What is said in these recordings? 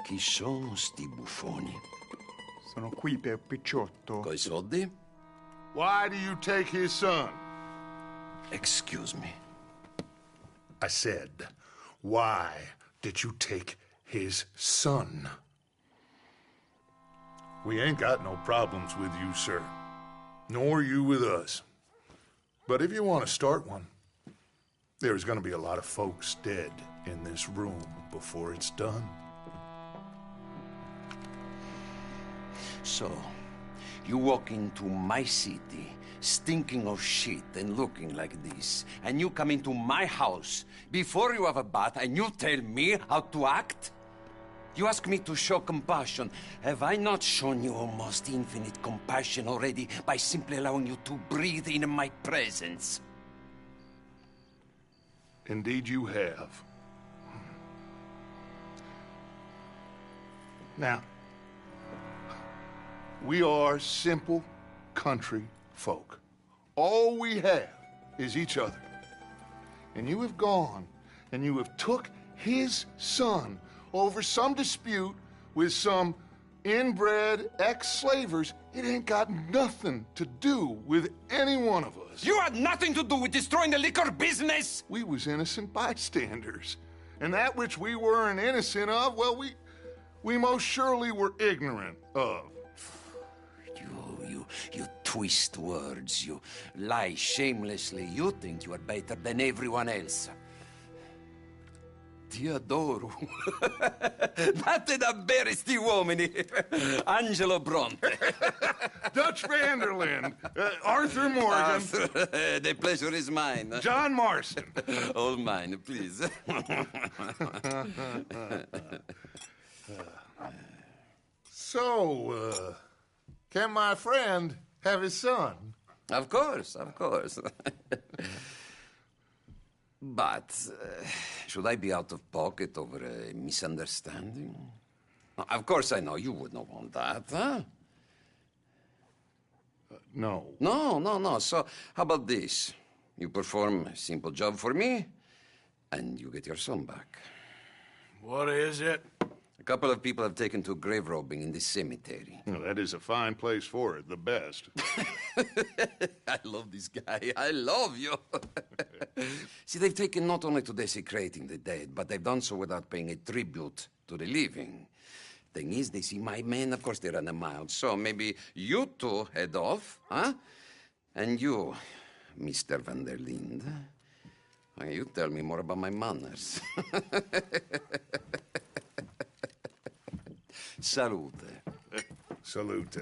Chi sono sti buffoni? Sono qui per Picciotto. Coi soldi? Why do you take his son? Excuse me. I said, why did you take his son? We ain't got no problems with you, sir. Nor you with us. But if you want to start one, there's gonna be a lot of folks dead in this room before it's done. So, you walk into my city, stinking of shit and looking like this, and you come into my house before you have a bath and you tell me how to act? You ask me to show compassion. Have I not shown you almost infinite compassion already by simply allowing you to breathe in my presence? Indeed you have. Now, we are simple country folk. All we have is each other. And you have gone and you have took his son over some dispute with some inbred ex-slavers. It ain't got nothing to do with any one of us. You had nothing to do with destroying the liquor business! We was innocent bystanders. And that which we weren't innocent of, well, we most surely were ignorant of. You twist words, you lie shamelessly. You think you are better than everyone else. Ti adoro. Date da bere sti uomini. Angelo Bronte. Dutch Vanderland. Arthur Morgan. Arthur, the pleasure is mine. John Marston. All mine, please. So, can my friend have his son? Of course, of course. But should I be out of pocket over a misunderstanding? Of course I know you would not want that, huh? No. No. So how about this? You perform a simple job for me, and you get your son back. What is it? A couple of people have taken to grave robbing in this cemetery. Well, that is a fine place for it, the best. I love this guy. I love you. See, they've taken not only to desecrating the dead, but they've done so without paying a tribute to the living. Thing is, they see my men, of course they run a mile. So maybe you two head off, huh? And you, Mr. Van der Linde, you tell me more about my manners. Salute. Salute.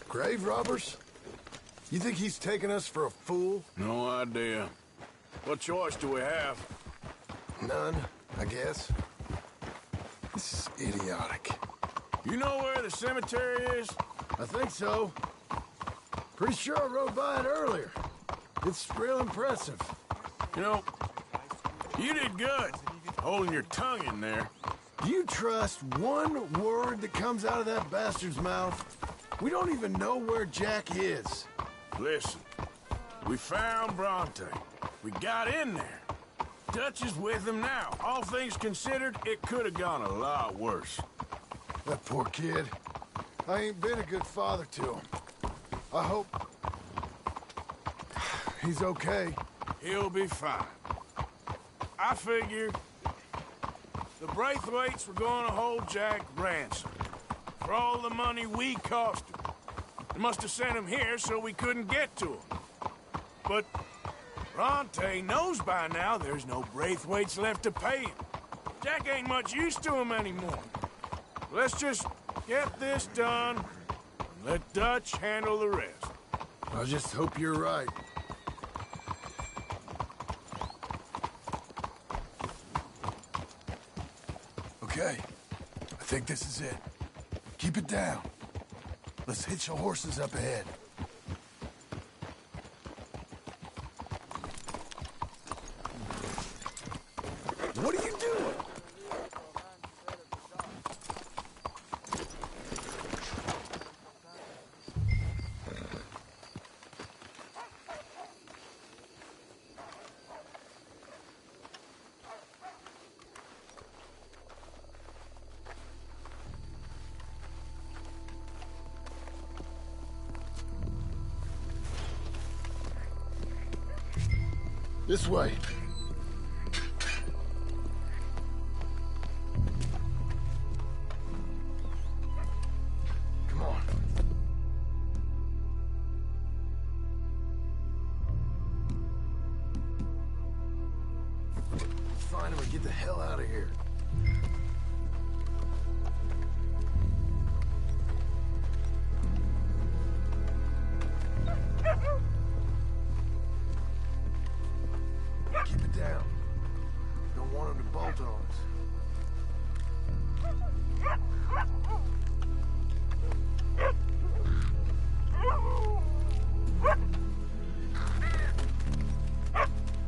Grave robbers? You think he's taking us for a fool? No idea. What choice do we have? None, I guess. This is idiotic. You know where the cemetery is? I think so. Pretty sure I rode by it earlier. It's real impressive. You know, you did good holding your tongue in there. Do you trust one word that comes out of that bastard's mouth? We don't even know where Jack is. Listen, we found Bronte. We got in there. Dutch is with him now. All things considered, it could have gone a lot worse. That poor kid. I ain't been a good father to him. I hope he's okay. He'll be fine. I figured the Braithwaites were going to hold Jack ransom for all the money we cost him. They must have sent him here so we couldn't get to him. But Bronte knows by now there's no Braithwaites left to pay him. Jack ain't much use to him anymore. Let's just get this done and let Dutch handle the rest. I just hope you're right. Okay, I think this is it. Keep it down. Let's hitch the horses up ahead. What are you doing? This way. Come on. Let's find him and get the hell out of here. Keep it down. Don't want him to bolt on us.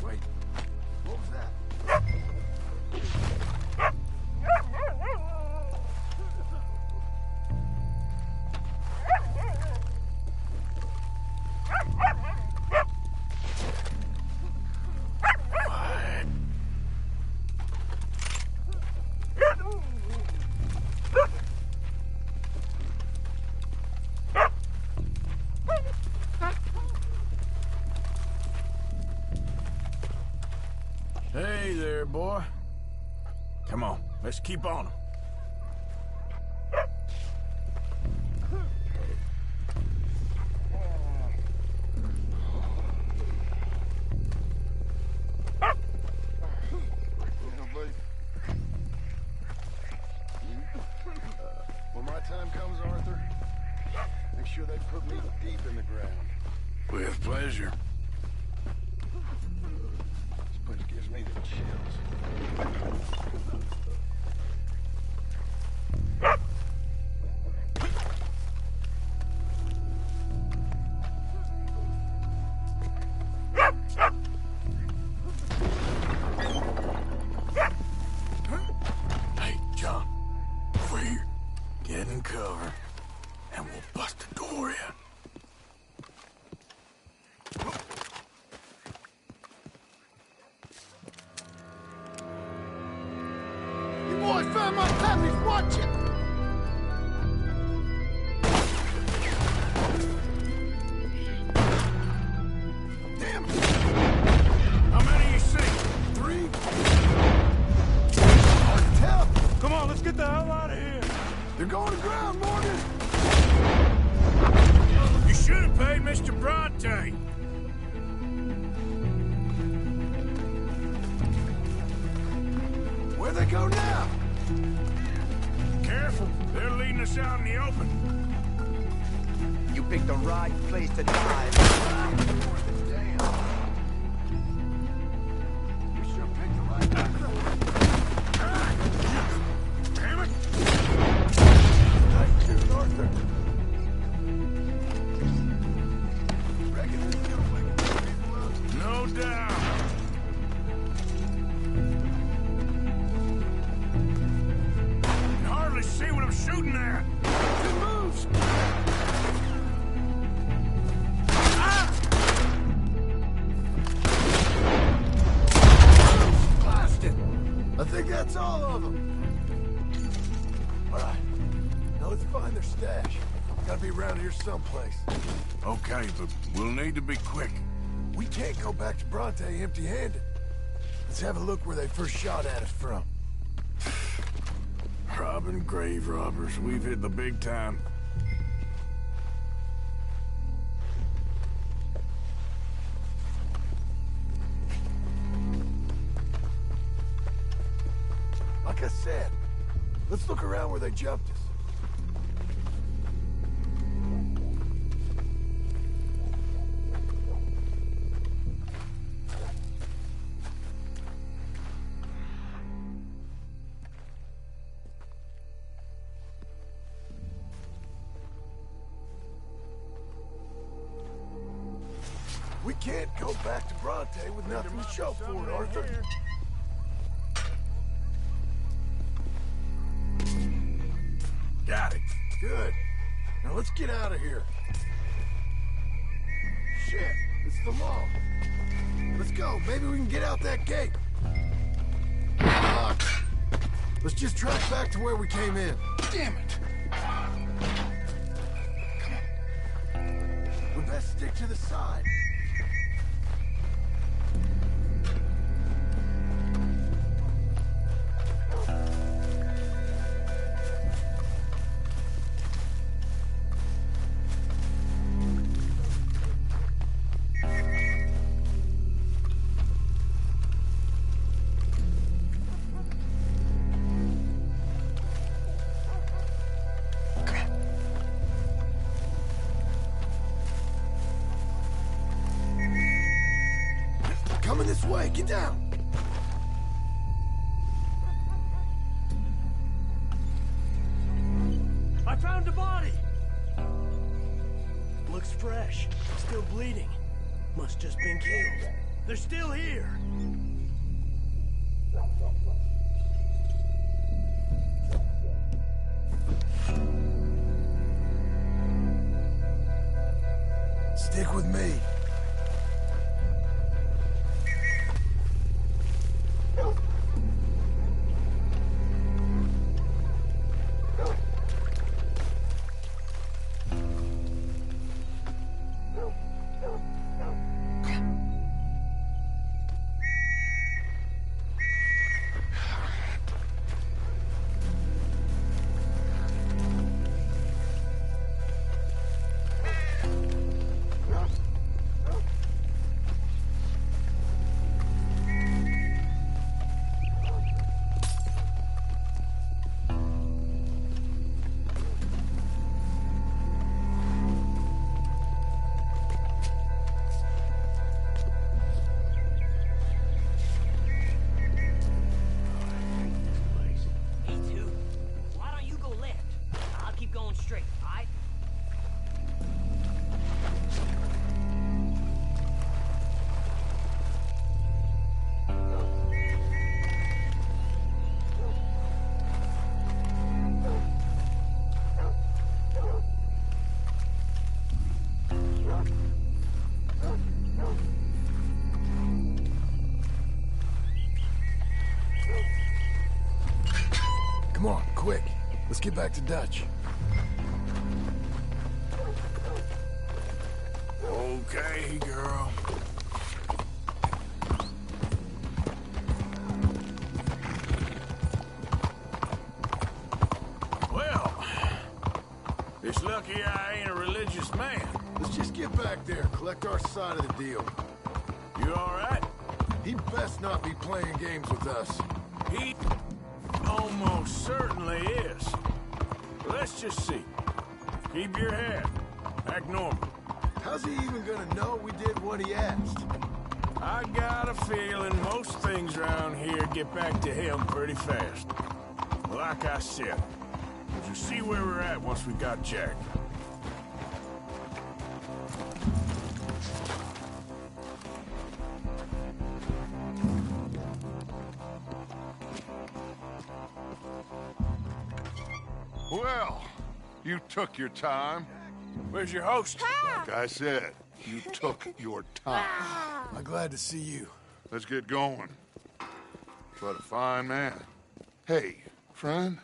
Wait, what was that? Hey there, boy. Come on, let's keep on 'em. When my time comes, Arthur, make sure they put me deep in the ground. With pleasure. This place gives me the chills. Hey, John. Over here. Get in cover, and we'll bust the door in. You boys found my family's watching! Damn it! How many you see? 3? Hard to tell. Come on, let's get the hell out of here. They're going to ground, Morgan! You should have paid Mr. Bronte. Where'd they go now? Careful, they're leading us out in the open. You picked the right place to die. Damn. We sure picked the right place. Damn it! Nice tune, Arthur. Reckon this is gonna wake more people up? No doubt. Can hardly see what I'm shooting at. Good moves! Blasted! I think that's all of them. All right. Now let's find their stash. Gotta be around here someplace. Okay, but we'll need to be quick. We can't go back to Bronte empty-handed. Let's have a look where they first shot at us from. Robbing grave robbers. We've hit the big time. Like I said, let's look around where they jumped us. We can't go back to Bronte with nothing to show for it, Arthur. Got it. Good. Now let's get out of here. Shit, it's the law. Let's go. Maybe we can get out that gate. Fuck. Let's just track back to where we came in. Damn it! We best stick to the side. coming this way. Get down. I found a body! Looks fresh. Still bleeding. Must just been killed. They're still here. Stick with me. E2, why don't you go left? I'll keep going straight, alright? Come on, quick. Let's get back to Dutch. Okay, girl. Well, it's lucky I ain't a religious man. Let's just get back there, collect our side of the deal. You all right? He best not be playing games with us. He almost certainly is. Let's just see. Keep your head. Act normal. How's he even gonna know we did what he asked? I got a feeling most things around here get back to him pretty fast. Like I said, we'll just see where we're at once we got Jack. Well, you took your time. Where's your host? Like I said, you took your time. I'm glad to see you. Let's get going. What a fine man. Hey, friend,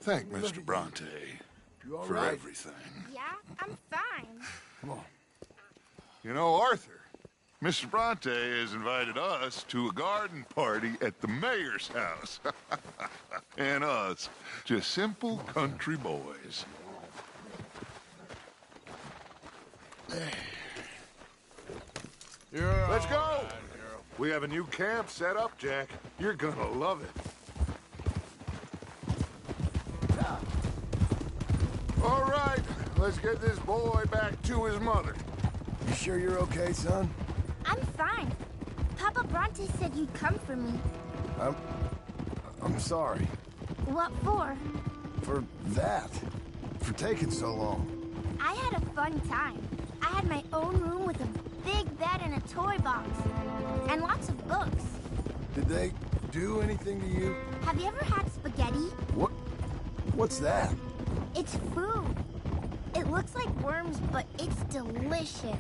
thank Mr. Bronte You all for right? everything. Yeah, I'm fine. Come on. You know, Arthur, Mr. Bronte has invited us to a garden party at the mayor's house. And us, just simple country boys. Let's go! We have a new camp set up, Jack. You're gonna love it. All right, let's get this boy back to his mother. You sure you're okay, son? I'm fine. Papa Bronte said you'd come for me. I'm sorry. What for? For that. For taking so long. I had a fun time. I had my own room with a big bed and a toy box. And lots of books. Did they do anything to you? Have you ever had spaghetti? What's that? It's food. It looks like worms, but it's delicious.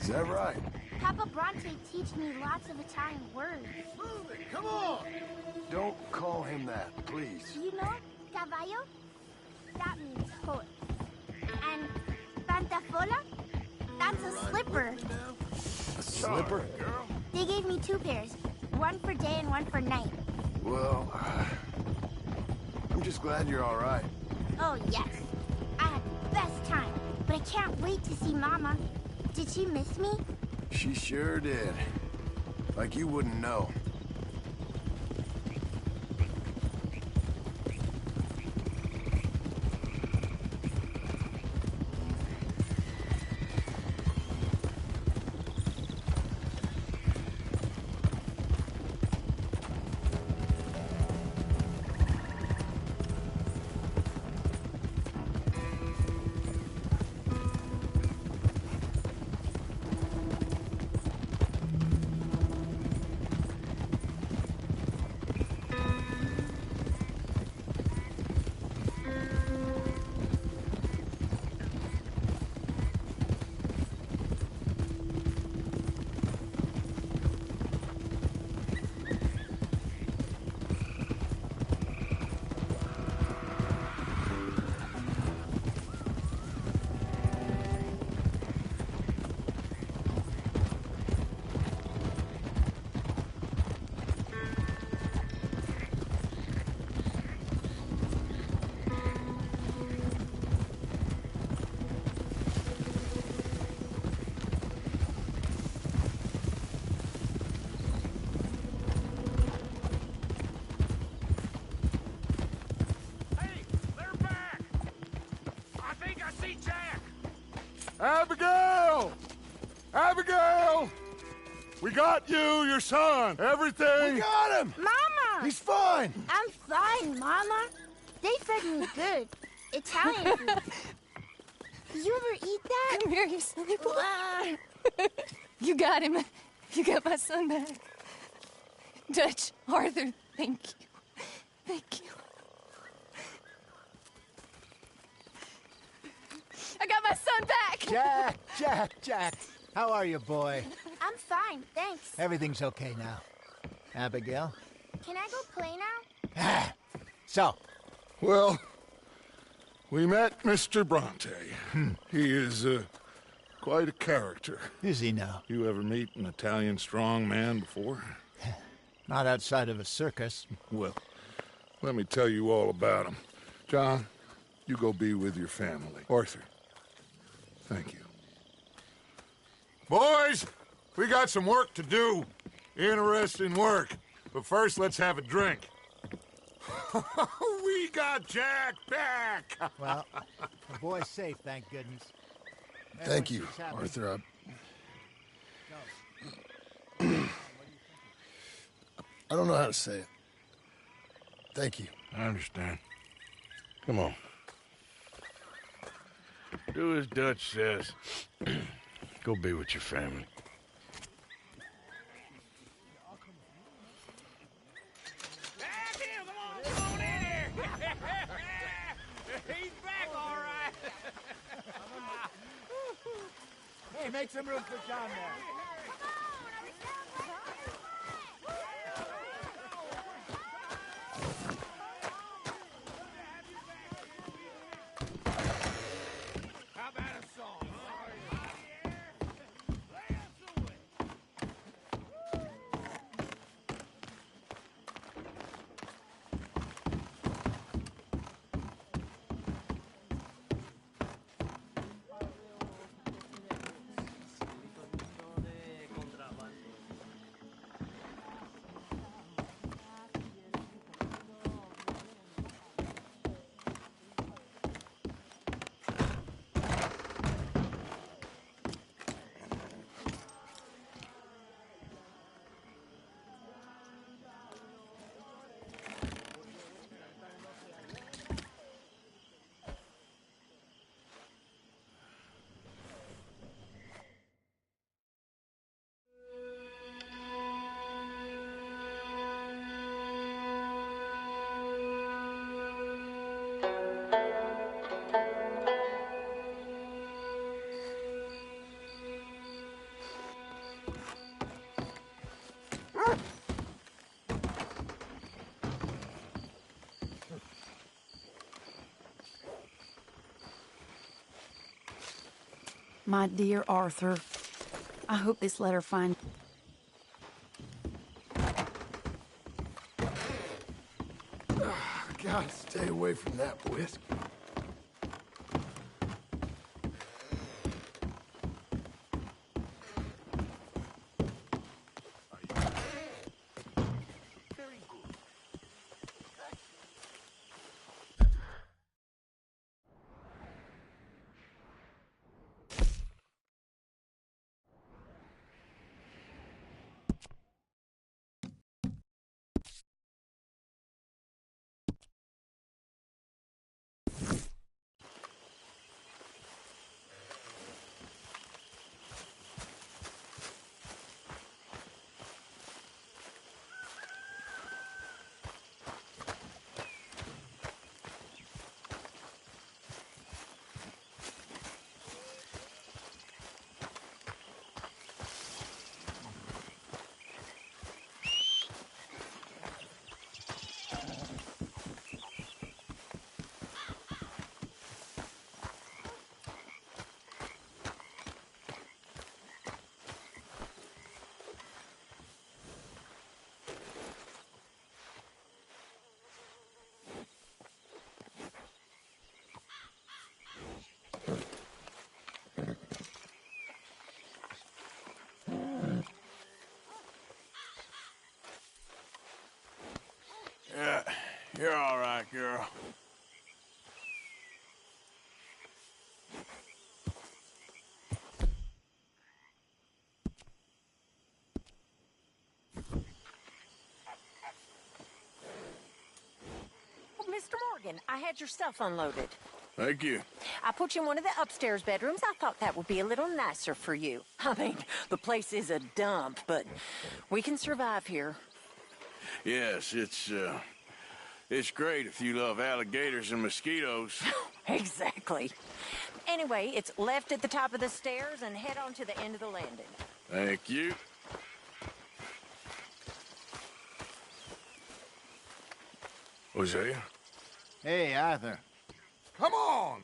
Is that right? Papa Bronte teach me lots of Italian words. Move it! Come on! Don't call him that, please. Do you know caballo? That means horse. And pantafola? That's a slipper. A slipper? They gave me 2 pairs. One for day and one for night. Well, I'm just glad you're all right. Oh, yes. I had the best time. But I can't wait to see Mama. Did she miss me? She sure did. Like you wouldn't know. see Jack! Abigail! Abigail! We got you, your son, everything. We got him! Mama! He's fine! I'm fine, Mama. They fed me good. Italian food. Did you ever eat that? Come here, you silly boy. You got him. You got my son back. Dutch, Arthur, thank you. Thank you. I got my son back! Jack. How are you, boy? I'm fine, thanks. Everything's okay now. Abigail? Can I go play now? So, Well, we met Mr. Bronte. He is quite a character. is he now? You ever meet an Italian strong man before? Not outside of a circus. Well, let me tell you all about him. John, you go be with your family. Arthur, thank you. Boys, we got some work to do. Interesting work. But first, let's have a drink. We got Jack back! Well, the boy's safe, thank goodness. Thank you, Everyone seems happy. Arthur. I don't know how to say it. Thank you. I understand. Come on. Do as Dutch says. Go be with your family. Come on in here! He's back, all right! Hey, make some room for John there. How about a song? My dear Arthur, I hope this letter finds... Gotta stay away from that whiskey. wagon. I had your stuff unloaded. Thank you. I put you in one of the upstairs bedrooms. I thought that would be a little nicer for you. I mean, the place is a dump, but we can survive here. Yes, it's great if you love alligators and mosquitoes. Exactly. Anyway, it's left at the top of the stairs and head on to the end of the landing. Thank you. Hosea? Hey, Arthur. Come on!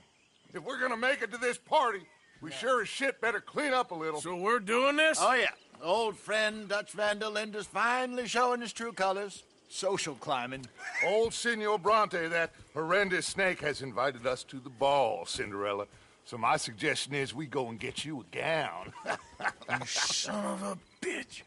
If we're gonna make it to this party, we sure as shit better clean up a little. So we're doing this? Oh, yeah. Old friend Dutch Van der Linde's finally showing his true colors. Social climbing. Old Senor Bronte, that horrendous snake, has invited us to the ball, Cinderella. So my suggestion is we go and get you a gown. You son of a bitch.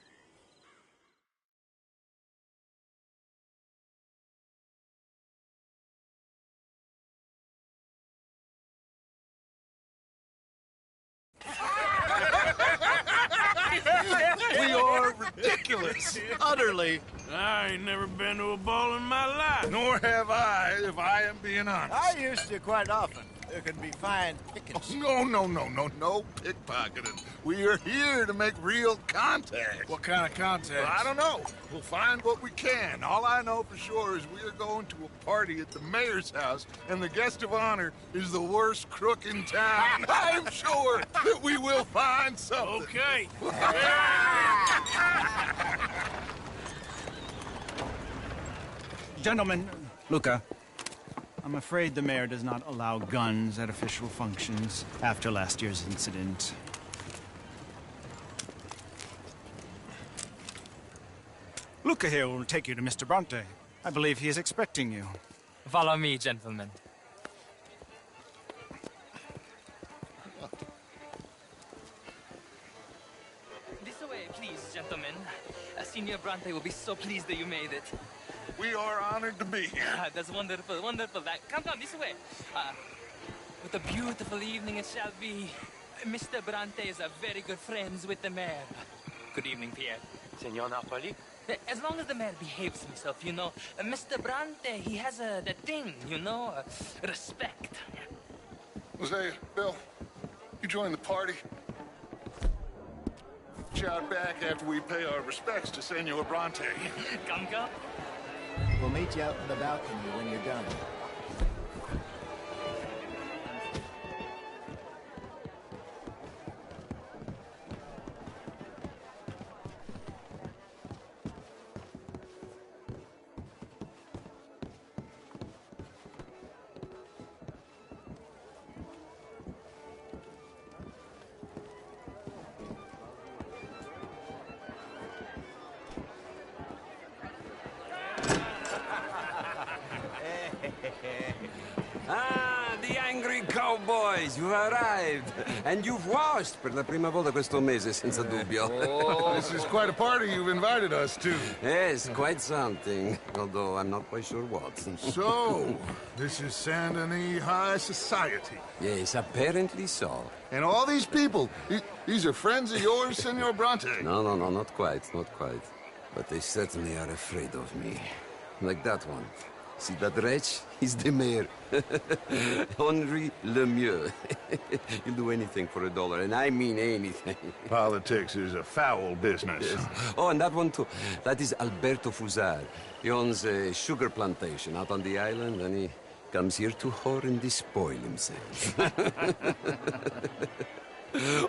We are ridiculous. Utterly. I ain't never been to a ball in my life. Nor have I, if I am being honest. I used to quite often. There can be fine pickings. No pickpocketing. We are here to make real contact. What kind of contact? Well, I don't know. We'll find what we can. All I know for sure is we are going to a party at the mayor's house, and the guest of honor is the worst crook in town. I'm sure that we will find something. Okay. Gentlemen, Luca, I'm afraid the mayor does not allow guns at official functions after last year's incident. Luca here will take you to Mr. Bronte. I believe he is expecting you. Follow me, gentlemen. This way, please, gentlemen. Senior Bronte will be so pleased that you made it. We are honored to be here. That's wonderful, wonderful. Come, this way. What a beautiful evening it shall be. Mr. Bronte is a very good friends with the mayor. Good evening, Pierre. Senor Napoli? As long as the mayor behaves himself, you know. Mr. Bronte, he has that thing, you know, respect. Hosea, Bill, you join the party. Shout back after we pay our respects to Senor Bronte. Come. We'll meet you out on the balcony when you're done. The angry cowboys, you've arrived. And you've washed per la prima volta questo mese, senza dubbio. Oh, this is quite a party you've invited us to. Yes, quite something. Although I'm not quite sure what. So, this is Saint Denis High Society. Yes, apparently so. And all these people, these are friends of yours, Senor Bronte? No, not quite. But they certainly are afraid of me. Like that one. See that wretch? He's the mayor. Henri Lemieux. He'll do anything for $1, and I mean anything. Politics is a foul business. Yes. Oh, and that one too. That is Alberto Fusar. He owns a sugar plantation out on the island, and he comes here to whore and despoil himself.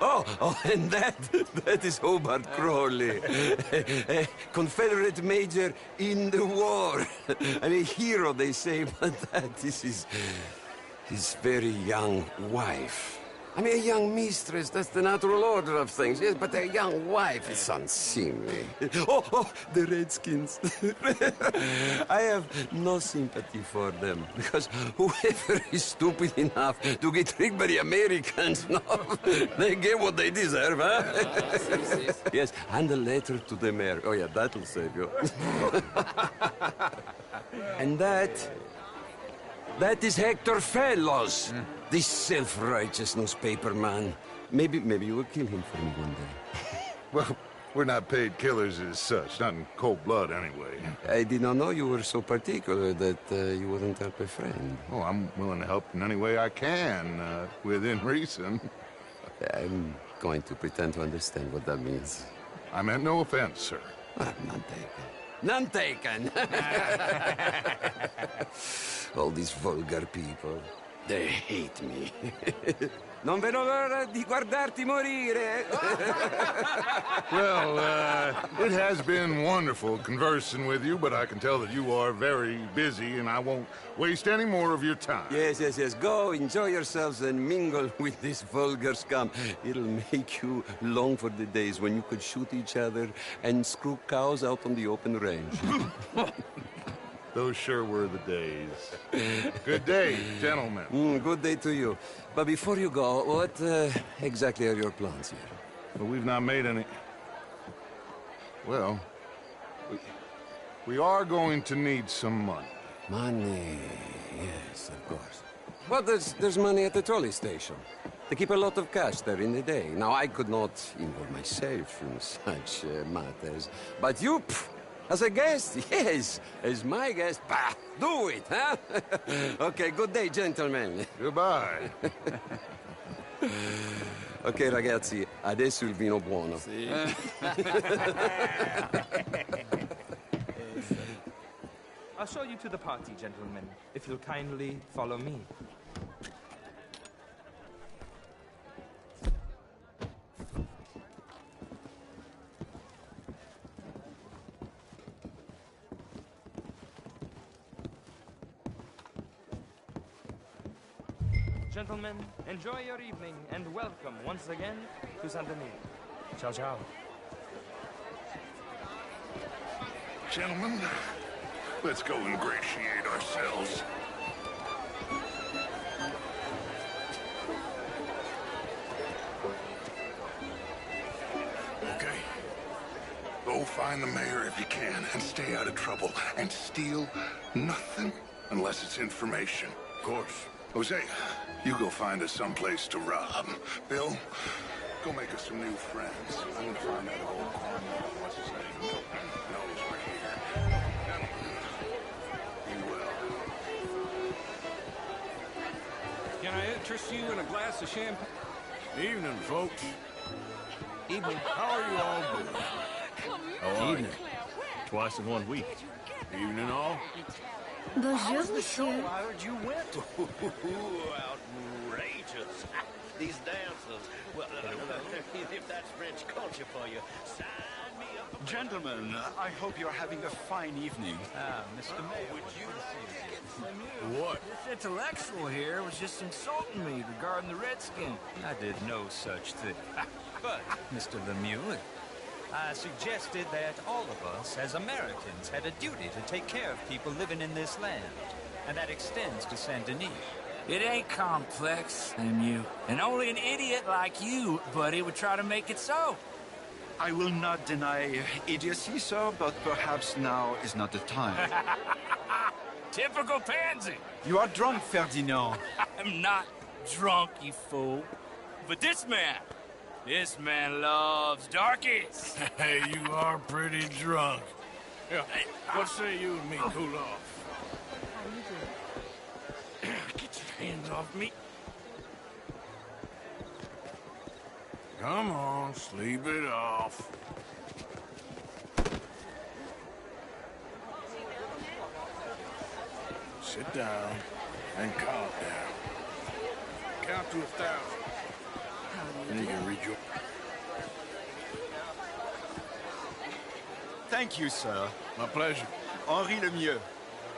Oh, and that is Hobart Crawley, a Confederate major in the war. And a hero, they say, but that is his very young wife. I mean, a young mistress, that's the natural order of things, yes, but a young wife is unseemly. Oh, the Redskins. I have no sympathy for them, because whoever is stupid enough to get tricked by the Americans, no, they get what they deserve, huh? Yes, and a letter to the mayor. Oh, yeah, that'll save you. And that is Hector Fellows. This self-righteous newspaper man. Maybe you will kill him for me one day. Well, We're not paid killers as such, not in cold blood anyway. I did not know you were so particular that you wouldn't help a friend. Oh, I'm willing to help in any way I can, within reason. I'm going to pretend to understand what that means. I meant no offense, sir. None taken. None taken! All these vulgar people, they hate me. Non vedo l'ora di guardarti morire. Well, it has been wonderful conversing with you, but I can tell that you are very busy, and I won't waste any more of your time. Yes. Go, enjoy yourselves, and mingle with this vulgar scum. It'll make you long for the days when you could shoot each other and screw cows out on the open range. Those sure were the days. Good day, gentlemen. Good day to you. But before you go, what exactly are your plans here? Well, we've not made any... Well, we are going to need some money. Money, yes, of course. Well, there's money at the trolley station. They keep a lot of cash there in the day. Now, I could not involve myself in such matters. But you... As a guest? Yes. As my guest? Bah, do it, huh? Okay, good day, gentlemen. Goodbye. Ok, ragazzi, adesso il vino buono. Sì. I'll show you to the party, gentlemen, if you'll kindly follow me. Gentlemen, enjoy your evening and welcome once again to Saint Denis. Ciao, ciao. Gentlemen, let's go ingratiate ourselves. Okay. Go find the mayor if you can and stay out of trouble. And steal nothing unless it's information. Of course. Jose, you go find us someplace to rob. Bill, go make us some new friends. I'm gonna find that old cornball, what's his name? Knows we're here. Be well. Can I interest you in a glass of champagne? Evening, folks. Evening. How are you all doing? How are Evening. Twice in 1 week. you? Evening, all. Bonjour, monsieur. I heard you went. Outrageous. These dancers. Well, if that's French culture for you, sign me up. Gentlemen, I hope you're having a fine evening. Mr. Mayor, would you What? This intellectual here was just insulting me regarding the Redskin. I did no such thing. But, Mr. Lemieux, I suggested that all of us, as Americans, had a duty to take care of people living in this land. And that extends to Saint Denis. It ain't complex, Lemieux. And only an idiot like you, buddy, would try to make it so. I will not deny idiocy, sir, but perhaps now is not the time. Typical pansy. You are drunk, Ferdinand. I'm not drunk, you fool. But this man loves darkies. Hey, you are pretty drunk. Yeah, what say you and me cool off? Get your hands off me. Come on, sleep it off. Sit down and calm down. Count to 1,000. And you can read your... Thank you, sir. My pleasure. Henri Lemieux.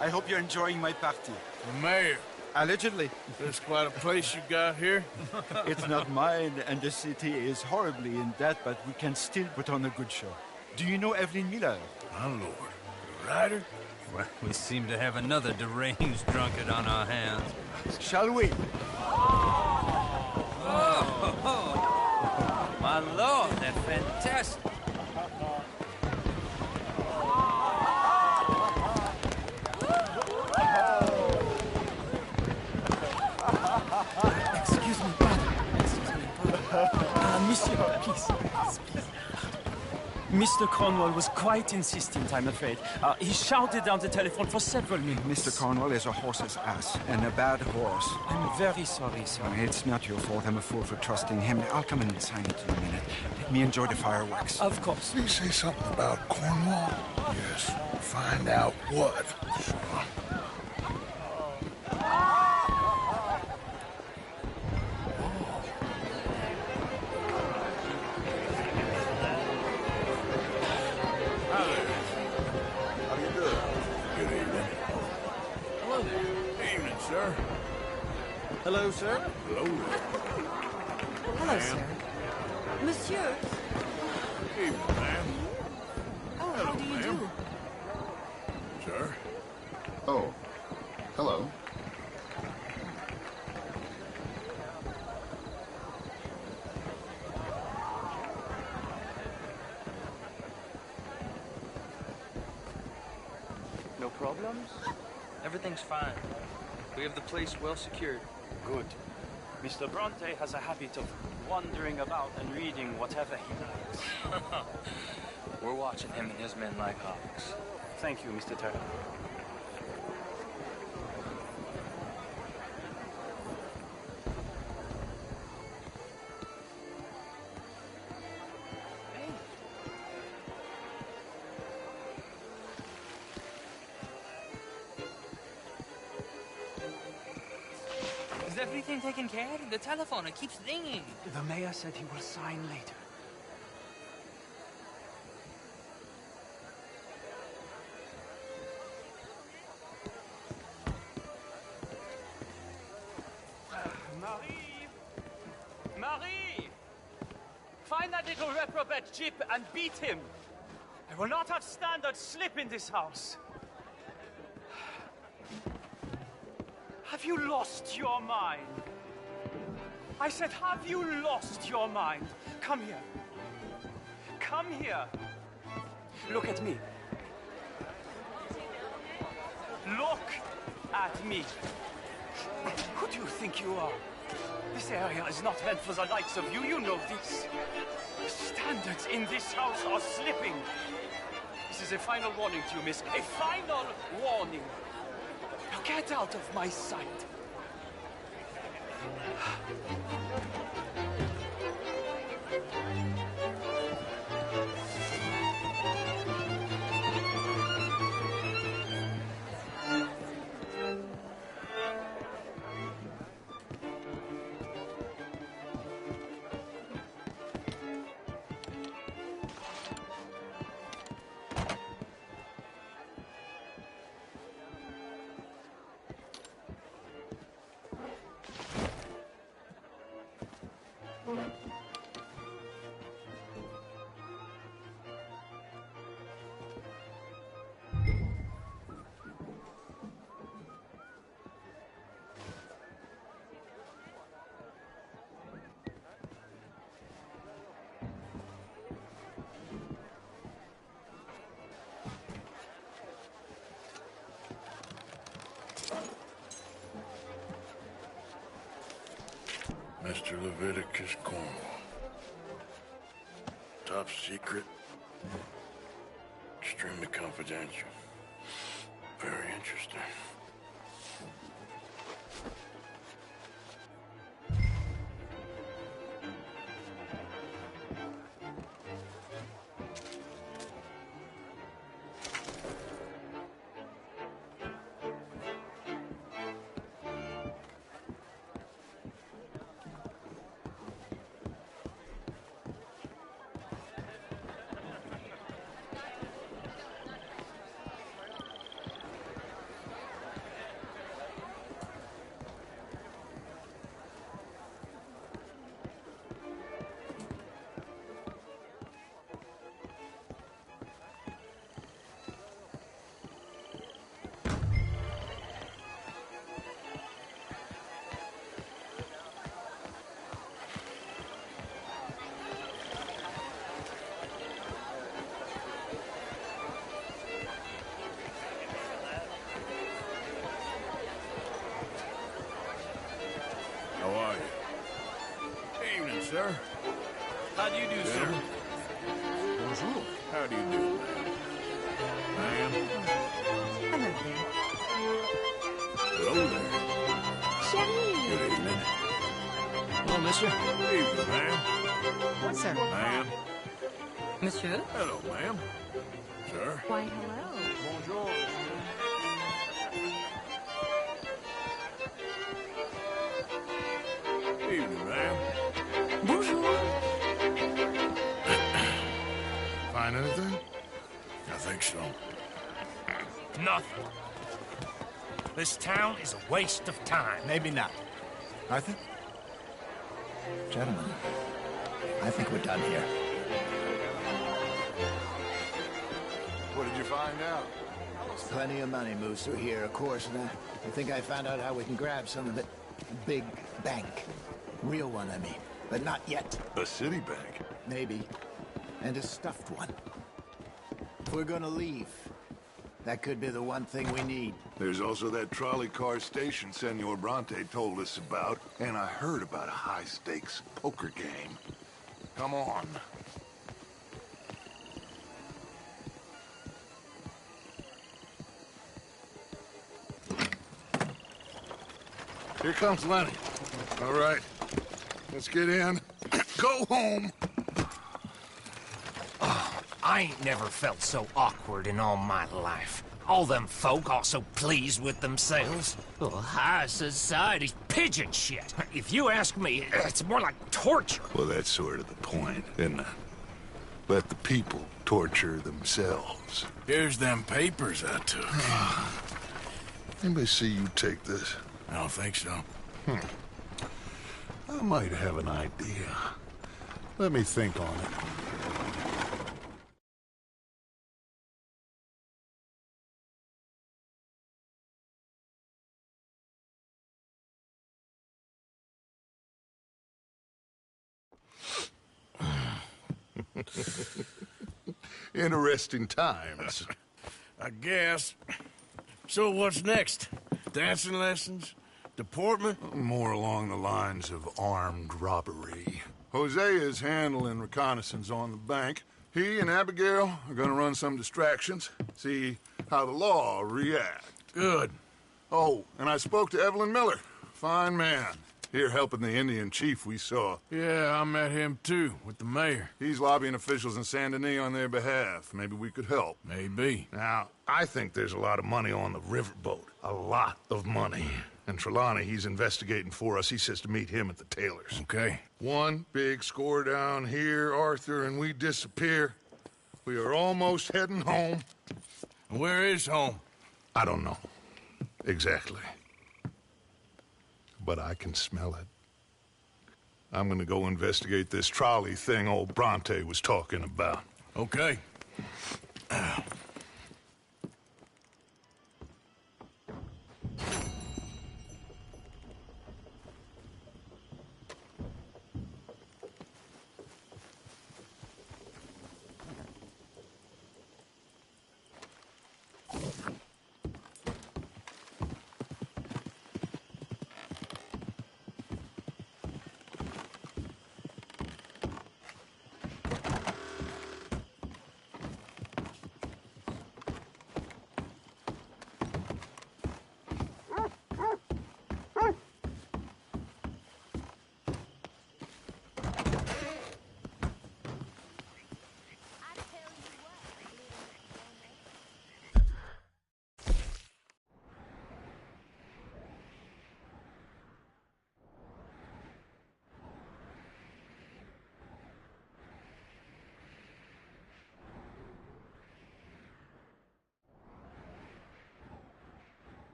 I hope you're enjoying my party. The mayor. Allegedly. There's quite a place you got here. It's not mine, and the city is horribly in debt, but we can still put on a good show. Do you know Evelyn Miller? My lord. The writer? Well, we seem to have another deranged drunkard on our hands. Shall we? Oh, my lord, that's fantastic. Excuse me, brother. Monsieur, please. Please. Mr. Cornwall was quite insistent, I'm afraid. He shouted down the telephone for several minutes. Mr. Cornwall is a horse's ass, and a bad horse. I'm very sorry, sir. It's not your fault. I'm a fool for trusting him. I'll come and sign it in a minute. Let me enjoy the fireworks. Of course. Did he say something about Cornwall? Yes. Find out what. Hello, sir. Hello there. Hello, sir. Monsieur. Evening, ma'am. Oh, how do you do? Sir. Oh, hello. No problems? Everything's fine. We have the place well secured. Good. Mr. Bronte has a habit of wandering about and reading whatever he likes. We're watching him and his men like hawks. Thank you, Mr. Turner. Is everything taken care of? The telephone, it keeps ringing. The mayor said he will sign later. Marie! Marie! Find that little reprobate Jip and beat him. I will not have standard slip in this house. Have you lost your mind? I said, have you lost your mind? Come here. Come here. Look at me. Look at me. Who do you think you are? This area is not meant for the likes of you. You know this. The standards in this house are slipping. This is a final warning to you, miss. A final warning. Now get out of my sight. Mr. Leviticus Cornwall. Top secret. Extremely confidential. Very interesting. How are you? Evening, sir. How do you do, sir? Bonjour. How do you do, ma'am? Hello there. Hello there. Good evening. Hello, mister. Evening, ma'am. What, sir? Ma'am. Monsieur? Hello, ma'am. Sir. Why, hello. Bonjour. Evening, ma'am. Bonjour. Find anything? I think so. Nothing. This town is a waste of time. Maybe not. Arthur? Gentlemen, I think we're done here. What did you find out? Plenty of money moves through here, of course, and I think I found out how we can grab some of it. A big bank. Real one, I mean. But not yet. A city bank? Maybe. And a stuffed one. If we're gonna leave, that could be the one thing we need. There's also that trolley car station Senor Bronte told us about, and I heard about a high-stakes poker game. Come on. Here comes Lenny. All right, let's get in. Go home. I ain't never felt so awkward in all my life. All them folk all so pleased with themselves. Oh, high society's pigeon shit. If you ask me, it's more like torture. Well, that's sort of the point, isn't it? Let the people torture themselves. Here's them papers I took. Anybody see you take this? I don't think so. I might have an idea. Let me think on it. Interesting times. I guess. So what's next? Dancing lessons? Deportment? More along the lines of armed robbery. Hosea is handling reconnaissance on the bank. He and Abigail are gonna run some distractions, see how the law reacts. Good. Oh, and I spoke to Evelyn Miller. Fine man. Here helping the Indian chief we saw. Yeah, I met him too, with the mayor. He's lobbying officials in Saint Denis on their behalf. Maybe we could help. Maybe. Now, I think there's a lot of money on the riverboat. A lot of money. And Trelawney, he's investigating for us. He says to meet him at the Taylor's. Okay. One big score down here, Arthur, and we disappear. We are almost heading home. Where is home? I don't know. Exactly. But I can smell it. I'm gonna go investigate this trolley thing old Bronte was talking about. Okay.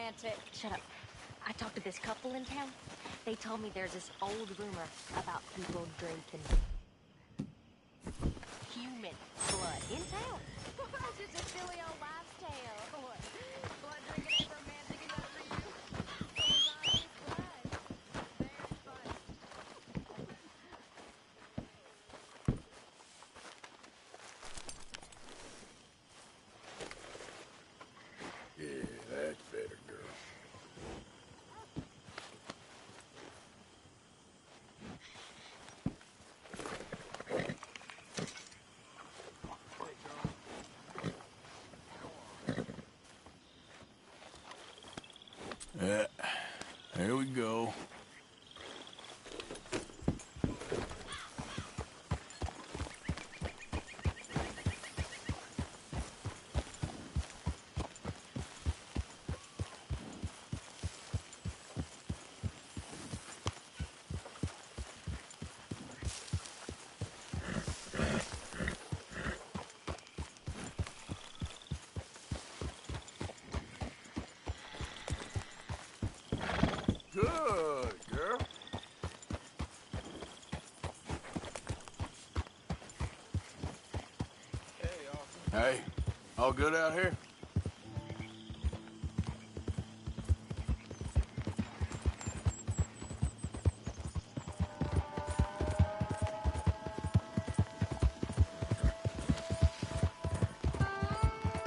romantic. Shut up. I talked to this couple in town. They told me there's this old rumor about people drinking human blood in town. It's just a silly old wives' tale. What? Blood drinking ain't romantic enough for you? Zombies' blood. Very fun. Yeah, that's better, girl. There we go. Good, girl. Hey, all good out here?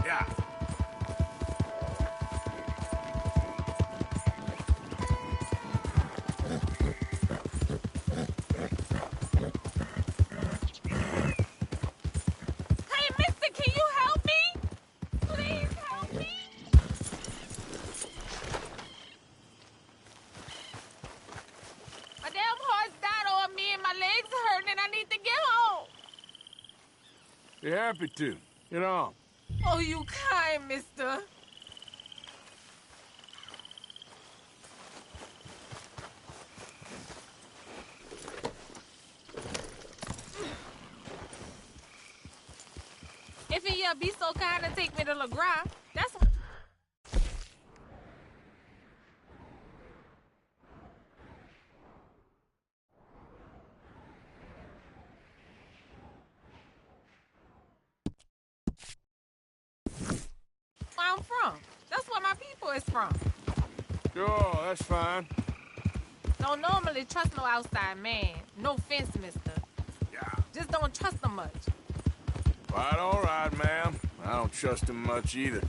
Yeah. Hey, mister, can you help me? Please help me. My damn horse died on me and my legs are hurting and I need to get home. Be happy to. Get on. Oh, you kind, mister. If you'll be so kind to take me to LeGras, that's what... where I'm from. That's where my people is from. Sure, that's fine. Don't normally trust no outside man. No offense, mister. Yeah. Just don't trust them much. Quite all right, ma'am. I don't trust him much either.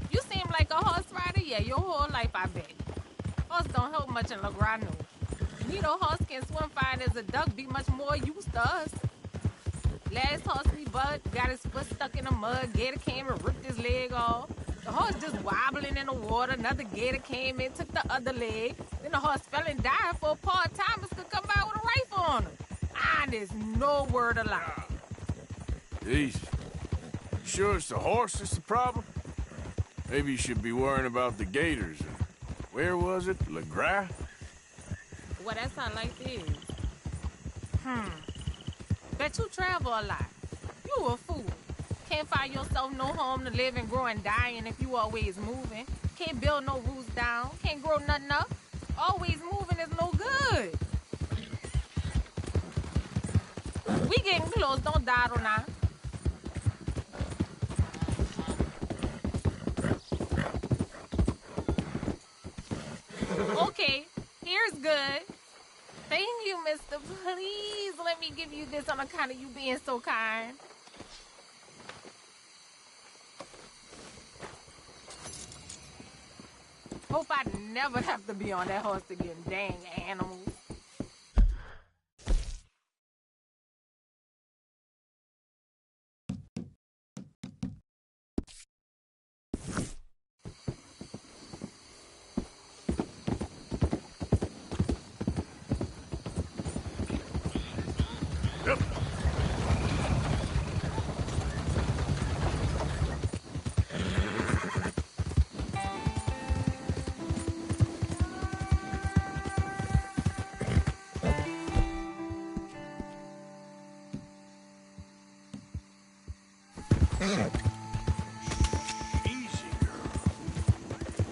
You seem like a horse rider, yeah, your whole life, I bet. Horse don't help much in LeGras, no. Neither horse can swim fine as a duck, be much more used to us. Last horse we bucked, got his foot stuck in the mud, gator came and ripped his leg off. The horse just wobbling in the water, another gator came in, took the other leg. Then the horse fell and died for part-timers could come by with a rifle on him. Honest, no word of lie. Easy. Sure it's the horse that's the problem? Maybe you should be worrying about the gators. Where was it? LeGras? Well, that sound like this. Bet you travel a lot. You a fool. Can't find yourself no home to live and grow and dying if you always moving. Can't build no roots down. Can't grow nothing up. Always moving is no good. We getting close. Don't dawdle now. Okay, here's good. Thank you, mister. Please let me give you this on account of you being so kind. Hope I never have to be on that horse again, dang animals. Easy, girl.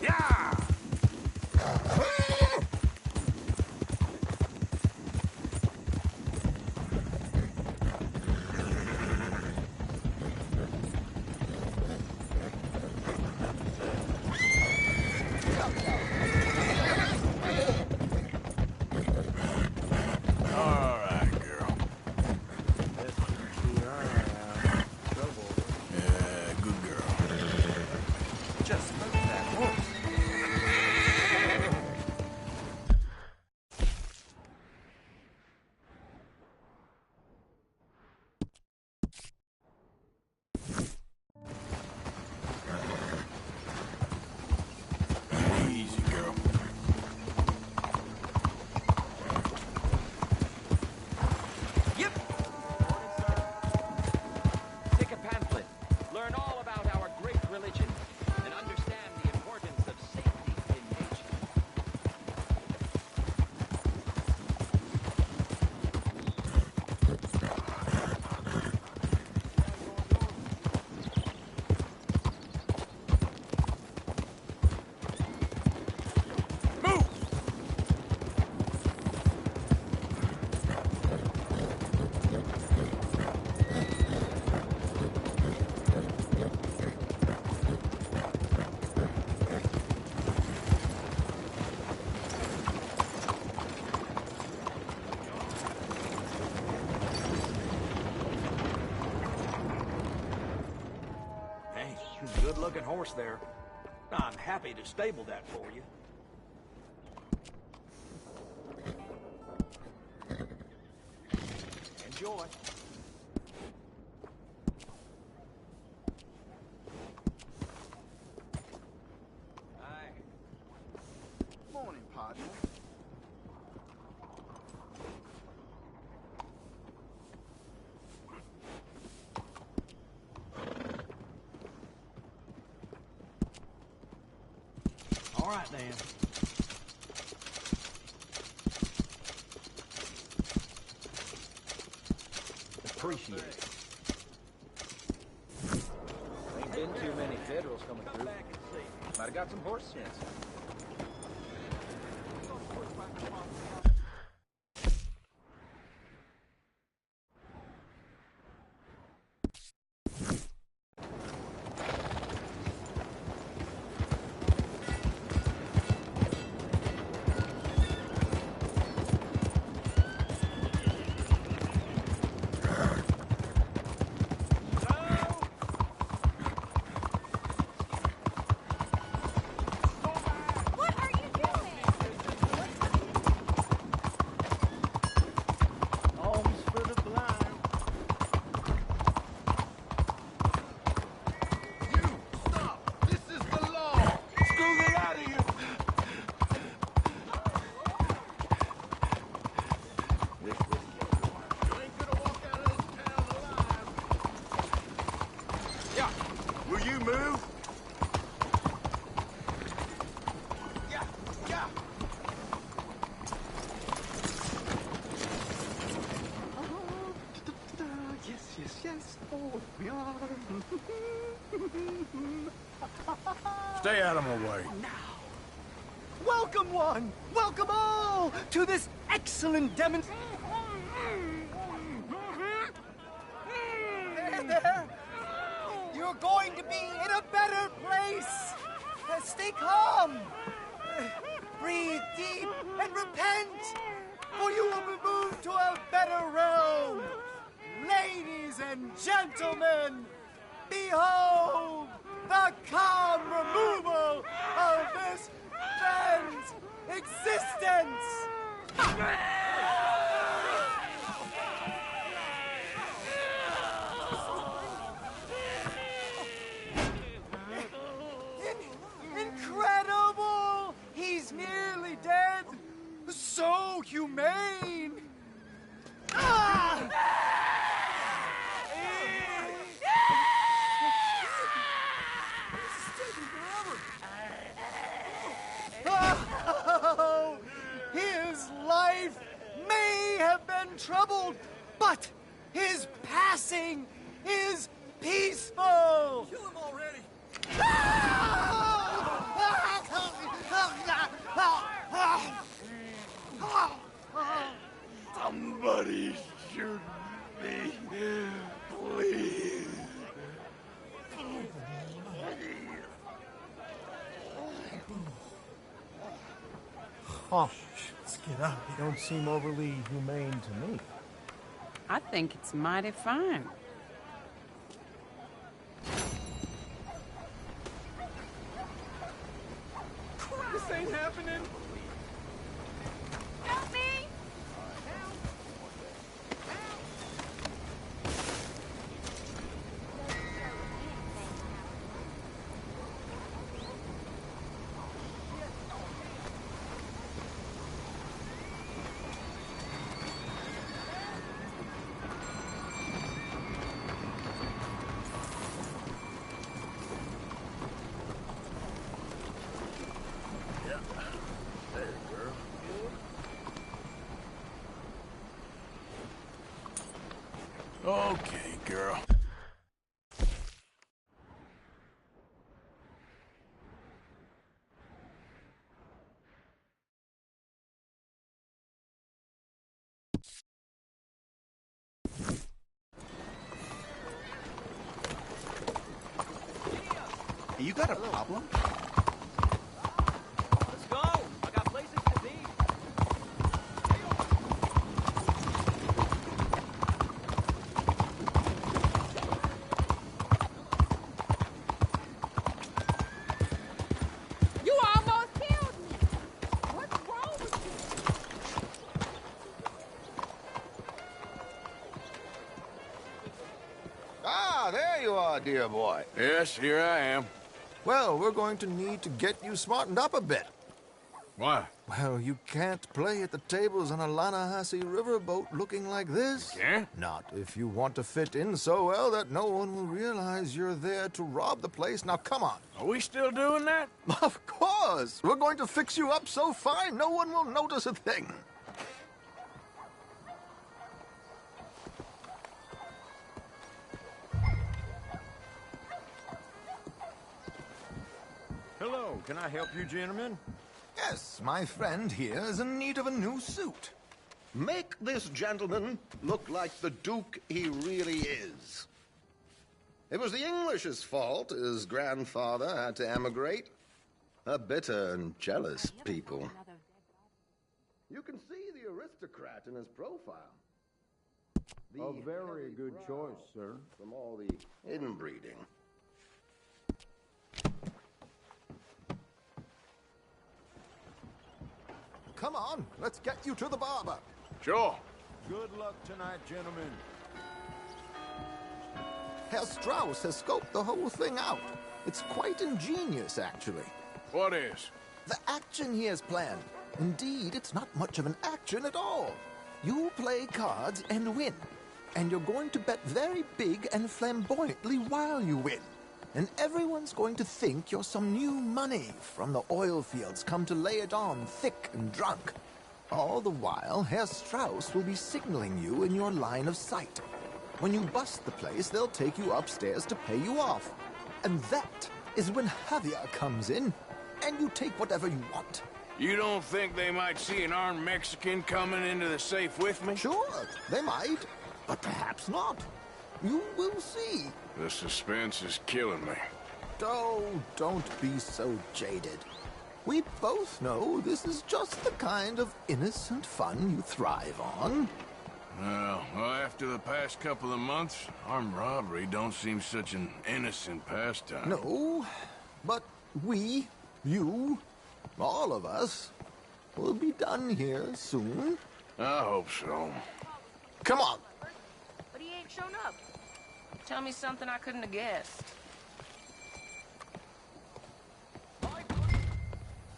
Yeah! looking horse there. I'm happy to stable that for you. Enjoy. Morning, partner. All right, Dan. Appreciate it. Ain't been too many Federals coming through. Might have got some horse sense. Will you move? Yes. Oh, we are. Stay out of my way. Welcome one, welcome all to this excellent demonstration. There. You're going to be in a better place. Stay calm. Breathe deep and repent, for you will be moved to a better realm. Ladies and gentlemen, behold the calm removal of this man's existence. Incredible! He's nearly dead. So humane. Oh, his life may have been troubled, but his passing is peaceful. Kill him already. Somebody shoot me, please. Oh, let's get up. You don't seem overly humane to me. I think it's mighty fine. This ain't happening. Help me! Okay, girl. You got a problem? Let's go. I got places to be. my dear boy. Yes, here I am. Well, we're going to need to get you smartened up a bit. Why? Well, you can't play at the tables on a Lannahechee riverboat looking like this. Can't? Not if you want to fit in so well that no one will realize you're there to rob the place. Now, come on. Are we still doing that? Of course. We're going to fix you up so fine no one will notice a thing. Hello, can I help you, gentlemen? Yes, my friend here is in need of a new suit. Make this gentleman look like the Duke he really is. It was the English's fault his grandfather had to emigrate. A bitter and jealous people. You can see the aristocrat in his profile. A very good choice, sir. From all the inbreeding. Come on, let's get you to the barber. Sure. Good luck tonight, gentlemen. Herr Strauss has scoped the whole thing out. It's quite ingenious, actually. What is? The action he has planned. Indeed, it's not much of an action at all. You play cards and win. And you're going to bet very big and flamboyantly while you win. And everyone's going to think you're some new money from the oil fields come to lay it on thick and drunk. All the while, Herr Strauss will be signaling you in your line of sight. When you bust the place, they'll take you upstairs to pay you off. And that is when Javier comes in, and you take whatever you want. You don't think they might see an armed Mexican coming into the safe with me? Sure, they might, but perhaps not. You will see. The suspense is killing me. Oh, don't be so jaded. We both know this is just the kind of innocent fun you thrive on. Well, after the past couple of months, armed robbery don't seem such an innocent pastime. No, but we, you, all of us, will be done here soon. I hope so. Come on. But he ain't shown up. Tell me something I couldn't have guessed.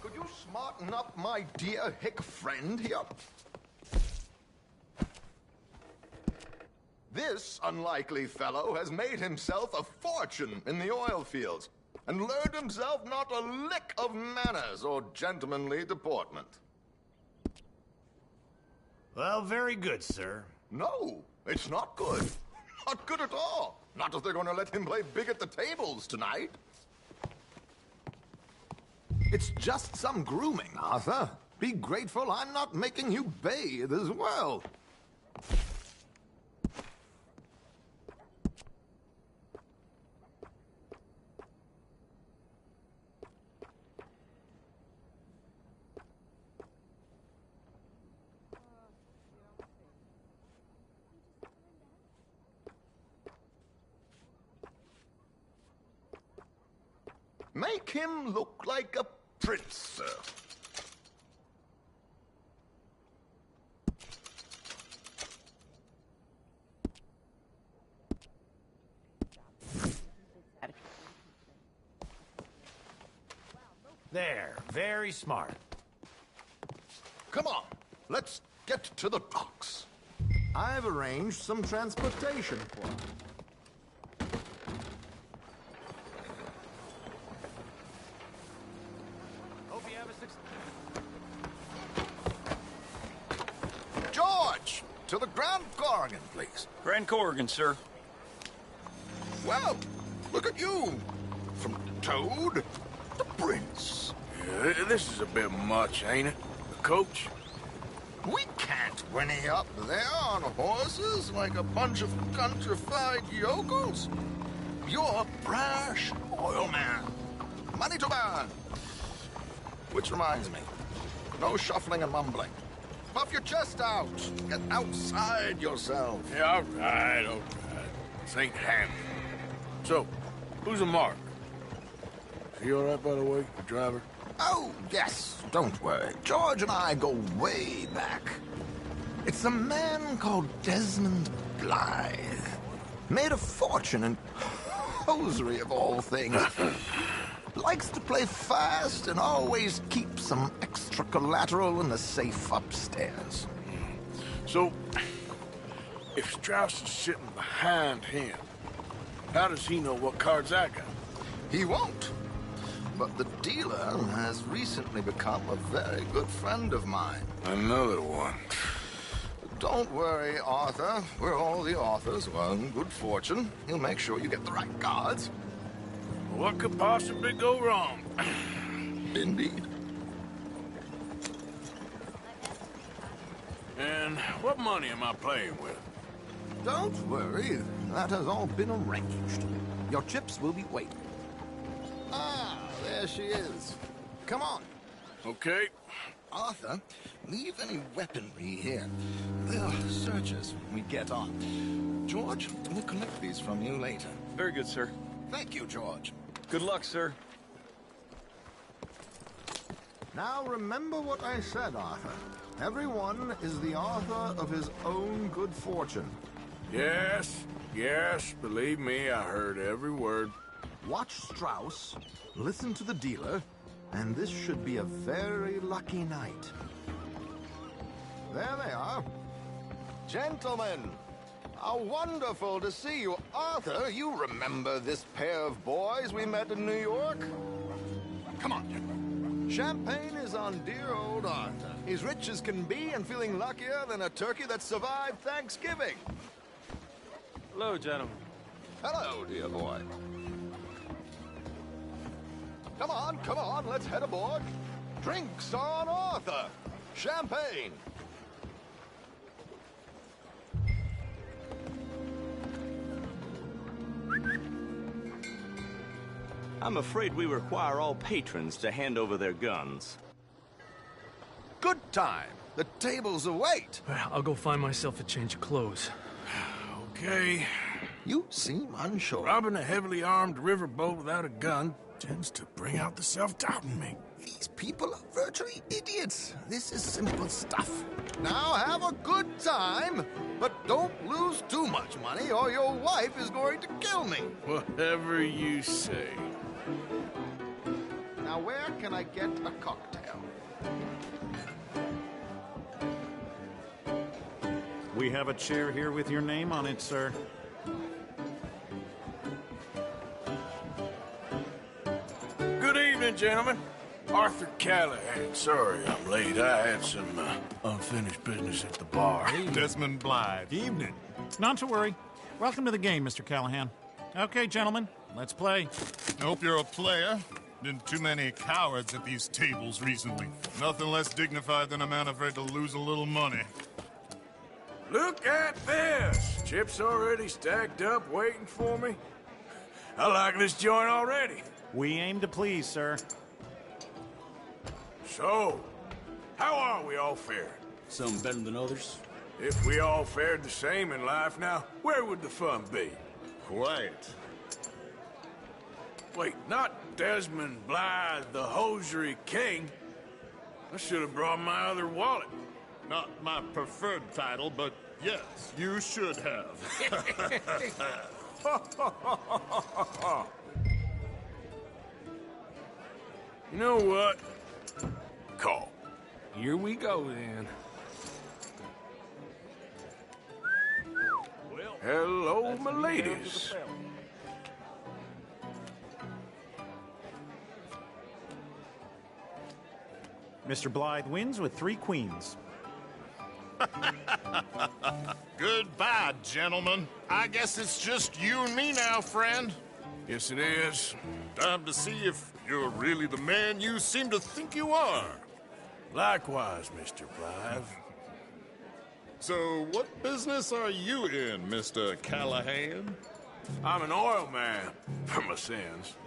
Could you smarten up my dear hick friend here? This unlikely fellow has made himself a fortune in the oil fields and learned himself not a lick of manners or gentlemanly deportment. Well, very good, sir. No, it's not good. Not good at all. Not if they're going to let him play big at the tables tonight. It's just some grooming, Arthur. Be grateful I'm not making you bathe as well. Make him look like a prince, sir. There, very smart. Come on, let's get to the docks. I've arranged some transportation for him. George, to the Grand Corrigan, please. Grand Corrigan, sir. Well, look at you. From Toad to Prince. Yeah, this is a bit much, ain't it? The coach? We can't whinny up there on horses like a bunch of countrified yokels. You're a brash oil man. Money to burn. Which reminds me, no shuffling and mumbling. Puff your chest out. Get outside yourself. Yeah, all right. St. Ham. So, who's a mark? Is he all right, by the way, the driver? Oh, yes. Don't worry. George and I go way back. It's a man called Desmond Blythe. Made a fortune in... hosiery of all things. Likes to play fast and always keeps some extra collateral in the safe upstairs. So, if Strauss is sitting behind him, how does he know what cards I got? He won't. But the dealer has recently become a very good friend of mine. Another one. Don't worry, Arthur. We're all the authors. One good fortune. He'll make sure you get the right cards. What could possibly go wrong? Indeed. And what money am I playing with? Don't worry. That has all been arranged. Your chips will be waiting. Ah, there she is. Come on. Okay. Arthur, leave any weaponry here. They'll search us when we get on. George, we'll collect these from you later. Very good, sir. Thank you, George. Good luck, sir. Now remember what I said, Arthur. Everyone is the author of his own good fortune. Yes, believe me, I heard every word. Watch Strauss, listen to the dealer, and this should be a very lucky night. There they are. Gentlemen, how wonderful to see you. Arthur, you remember this pair of boys we met in New York? Come on, gentlemen. Champagne is on dear old Arthur. He's rich as can be and feeling luckier than a turkey that survived Thanksgiving. Hello, gentlemen. Hello, dear boy. Come on, let's head aboard. Drinks on Arthur. Champagne. I'm afraid we require all patrons to hand over their guns. Good time. The tables await. I'll go find myself a change of clothes. Okay. You seem unsure. Robbing a heavily armed riverboat without a gun tends to bring out the self-doubt in me. These people are virtually idiots. This is simple stuff. Now have a good time, but don't lose too much money or your wife is going to kill me. Whatever you say. Now where can I get a cocktail? We have a chair here with your name on it, sir. Good evening, gentlemen. Arthur Callahan. Sorry I'm late. I had some unfinished business at the bar. Desmond Blythe. Evening. Not to worry. Welcome to the game, Mr. Callahan. Okay, gentlemen, let's play. I hope you're a player. Been too many cowards at these tables recently. Nothing less dignified than a man afraid to lose a little money. Look at this! Chips already stacked up, waiting for me. I like this joint already. We aim to please, sir. So, how are we all faring? Some better than others. If we all fared the same in life now, where would the fun be? Quiet. Wait, not Desmond Blythe, the hosiery king. I should have brought my other wallet. Not my preferred title, but yes, you should have. You know what? Call. Here we go, then. Well, hello, my ladies. Mr. Blythe wins with 3 queens. Goodbye, gentlemen. I guess it's just you and me now, friend. Yes, it is. Time to see if you're really the man you seem to think you are. Likewise, Mr. Blythe. So, what business are you in, Mr. Callahan? I'm an oil man, for my sins.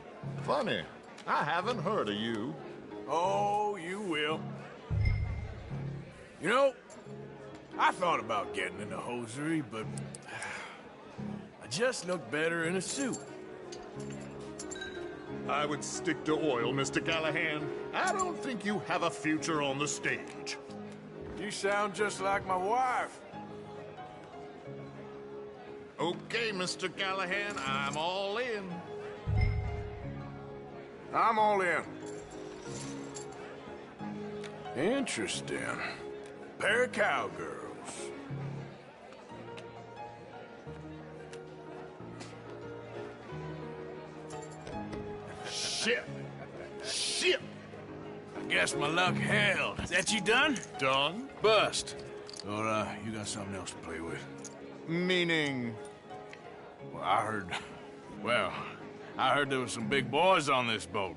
Funny. I haven't heard of you. Oh, you will. You know, I thought about getting into hosiery, but I just look better in a suit. I would stick to oil, Mr. Callahan. I don't think you have a future on the stage. You sound just like my wife. Okay, Mr. Callahan, I'm all in. I'm all in. Interesting. Pair of cowgirls. Shit. Shit. I guess my luck held. Is that you done? Done? Bust. Or, you got something else to play with? Meaning? Well, I heard there was some big boys on this boat.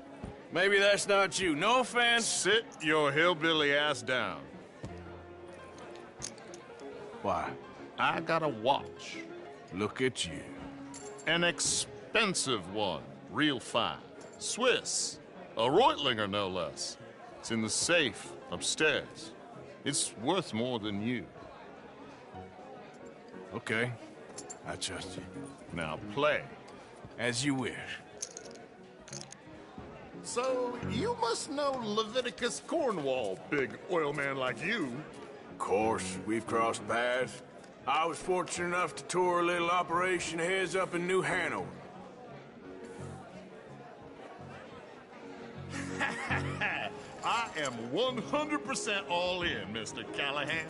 Maybe that's not you. No offense. Sit your hillbilly ass down. Why? I got a watch. Look at you. An expensive one. Real fine. Swiss. A Reutlinger, no less. It's in the safe upstairs. It's worth more than you. Okay. I trust you. Now play. As you wish. So, you must know Leviticus Cornwall, big oil man like you. Of course, we've crossed paths. I was fortunate enough to tour a little operation of his up in New Hanover. I am 100% all in, Mr. Callahan.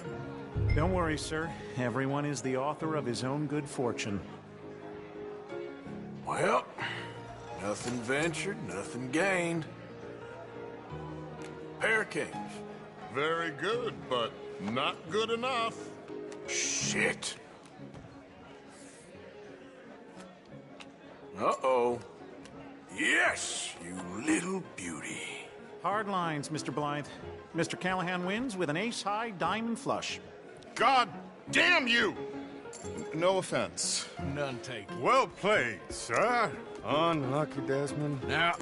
Don't worry, sir. Everyone is the author of his own good fortune. Well, nothing ventured, nothing gained. Pair of kings. Very good, but not good enough. Shit. Uh-oh. Yes, you little beauty. Hard lines, Mr. Blythe. Mr. Callahan wins with an ace-high diamond flush. God damn you! No offense. None taken. Well played, sir. Unlucky, Desmond. Now,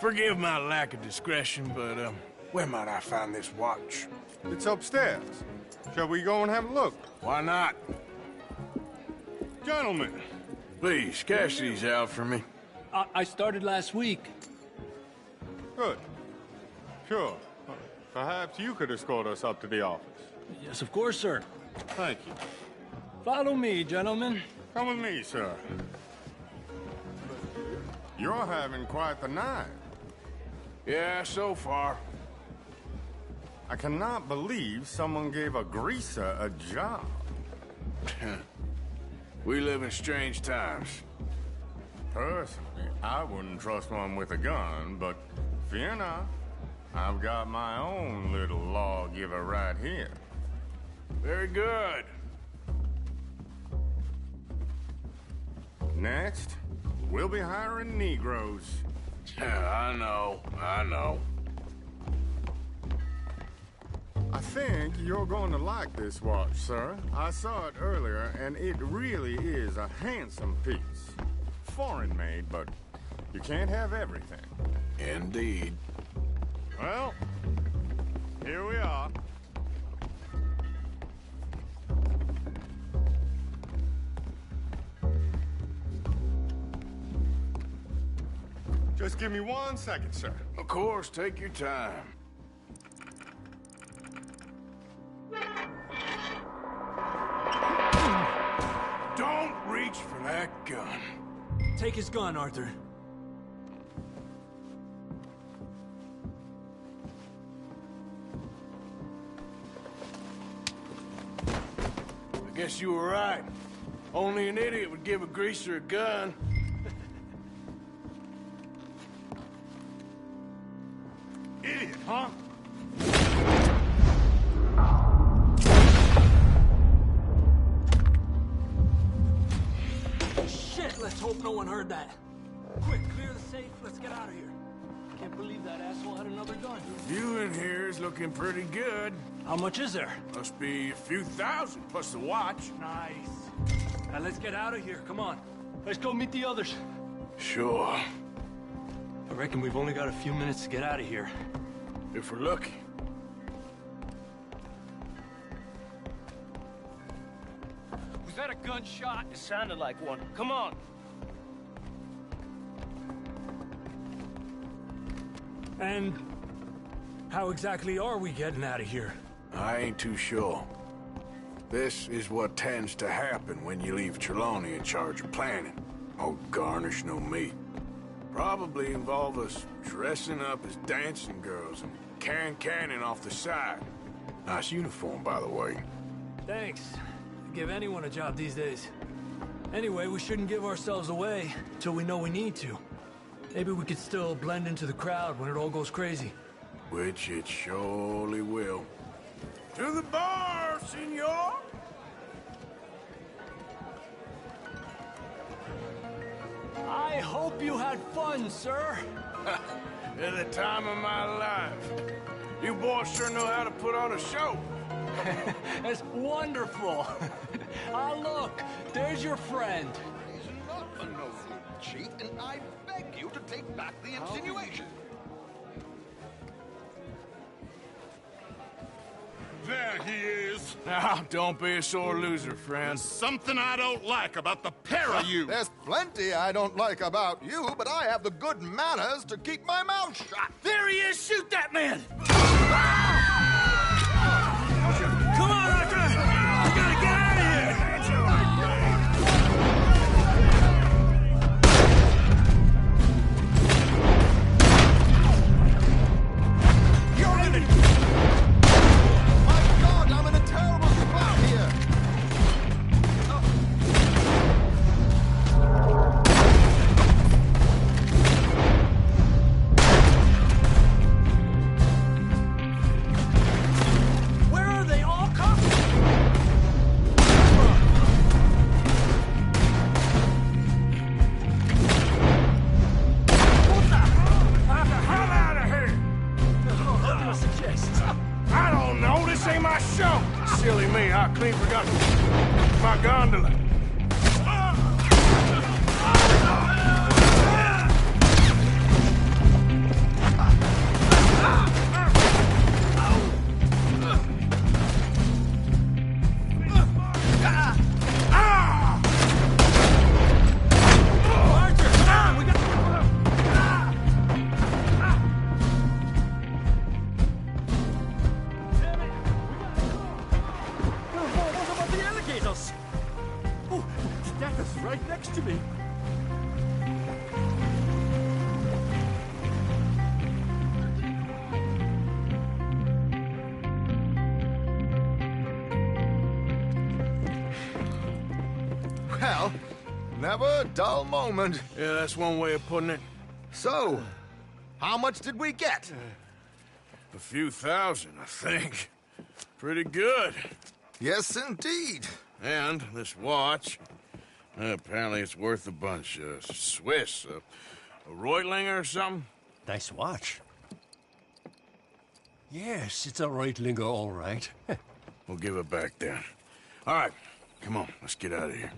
forgive my lack of discretion, but, where might I find this watch? It's upstairs. Shall we go and have a look? Why not? Gentlemen. Please, cash these out for me. I started last week. Good. Sure. Perhaps you could escort us up to the office. Yes, of course, sir. Thank you. Follow me, gentlemen. Come with me, sir. You're having quite the night. Yeah, so far. I cannot believe someone gave a greaser a job. We live in strange times. Personally, I wouldn't trust one with a gun, but fear not. I've got my own little lawgiver right here. Very good. Next, we'll be hiring Negroes. I know. I think you're going to like this watch, sir. I saw it earlier, and it really is a handsome piece. Foreign made, but you can't have everything. Indeed. Well, here we are. Just give me 1 second, sir. Of course, take your time. Don't reach for that gun. Take his gun, Arthur. I guess you were right. Only an idiot would give a greaser a gun. Idiot, huh? Shit, let's hope no one heard that. Quick, clear the safe. Let's get out of here. Can't believe that asshole had another gun. The view in here is looking pretty good. How much is there? Must be a few thousand, plus the watch. Nice. Now let's get out of here. Come on. Let's go meet the others. Sure. I reckon we've only got a few minutes to get out of here. If we're lucky. Was that a gunshot? It sounded like one. Come on. And how exactly are we getting out of here? I ain't too sure. This is what tends to happen when you leave Trelawney in charge of planning. Oh, garnish no meat. Probably involve us dressing up as dancing girls and carrying cannon off the side. Nice uniform, by the way. Thanks. Give anyone a job these days. Anyway, we shouldn't give ourselves away till we know we need to. Maybe we could still blend into the crowd when it all goes crazy. Which it surely will. To the bar, senor! I hope you had fun, sir. At the time of my life. You boys sure know how to put on a show. That's wonderful. Ah, look, there's your friend. He's not a no good cheat, and I beg you to take back the insinuation. There he is. Now, don't be a sore loser, friend. There's something I don't like about the pair of you. There's plenty I don't like about you, but I have the good manners to keep my mouth shut. There he is! Shoot that man! Come on, Arthur! We gotta get out of here! You're in it! My God, I'm in a terrible spot here! Where are they? All cops? What the? Get the hell out of here! What do you suggest? I don't know. This ain't my show. Silly me. I clean forgot my gondola. Arthur, come on! We got... What about the alligators? Oh, that is right next to me. Well, never a dull moment. Yeah, that's one way of putting it. So, how much did we get? A few thousand, I think. Pretty good. Yes, indeed. And this watch, apparently it's worth a bunch. Swiss, a Reutlinger or something? Nice watch. Yes, it's a Reutlinger, all right. We'll give it back then. All right, come on, let's get out of here.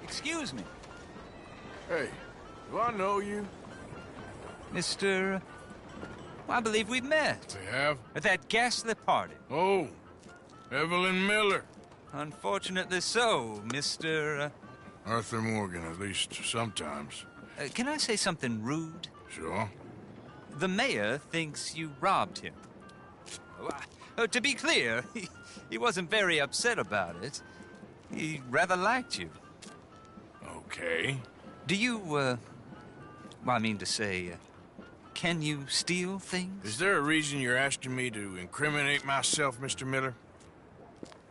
Excuse me. Hey, do I know you? Mr. Well, I believe we've met. We have? At that ghastly party. Oh, Evelyn Miller. Unfortunately so, Mr. Arthur Morgan, at least sometimes. Can I say something rude? Sure. The mayor thinks you robbed him. To be clear, he wasn't very upset about it. He rather liked you. Okay. Do you, well, I mean to say, can you steal things? Is there a reason you're asking me to incriminate myself, Mr. Miller?